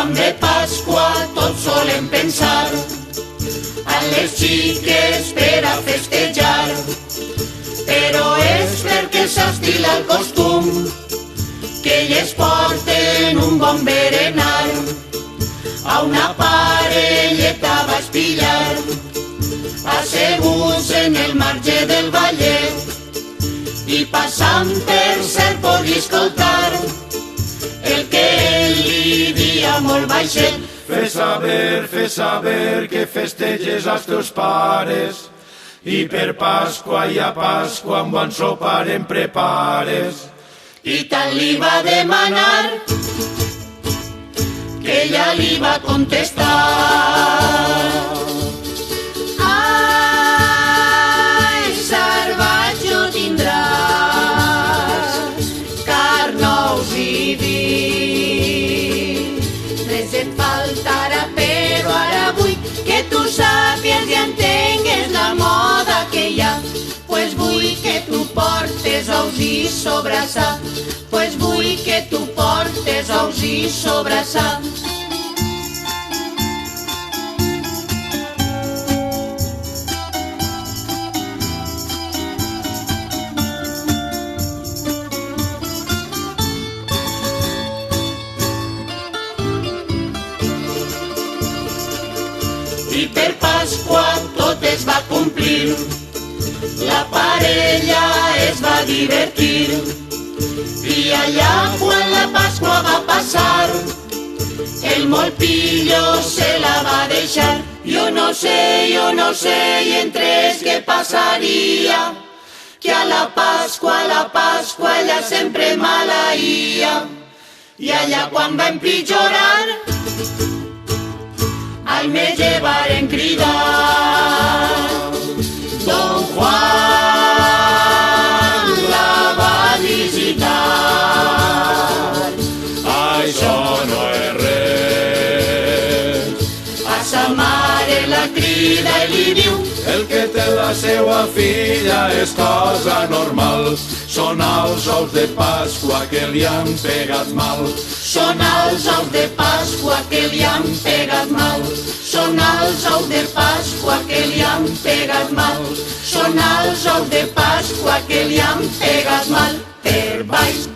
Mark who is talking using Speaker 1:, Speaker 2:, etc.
Speaker 1: Quan ve Pasqua tots solem pensar en les xiques per a festejar, però és perquè s'estila el costum que elles porten un bon berenar. A una parelleta vaig pillar asseguts en el marge del ballet i passant per cert podia escoltar el que ell li dia molt baixet.
Speaker 2: Fes saber que festeges als teus pares i per Pasqua i a Pasqua un bon sopar em prepares.
Speaker 1: I tant li va demanar que ella li va contestar: ai, Sarvatxo tindràs carn, ous i vi. Res et faltarà, però ara vull que tu sàpies i entengues la moda que hi ha. Pues vull que tu portes ous i sobrassar, pues vull que tu portes ous i sobrassar. I per Pasqua tot es va complir, la parella es va divertir, i allà quan la Pasqua va passar, el molpillo se la va deixar. Jo no sé, i entre ells què passaria, que a la Pasqua ella sempre maleïa. I allà quan va empitjorar, al metge varen cridar. Don Juan la va visitar.
Speaker 2: Això no és res.
Speaker 1: A sa mare la crida i li diu:
Speaker 2: El que té la seua filla és cosa normal. Són els ous de Pasqua que li han pegat mal.
Speaker 1: són els ous de Pasqua que li han pegat mal. Són els ous de Pasqua que li han pegat mal. Són els ous de Pasqua que li han pegat mal. Per baix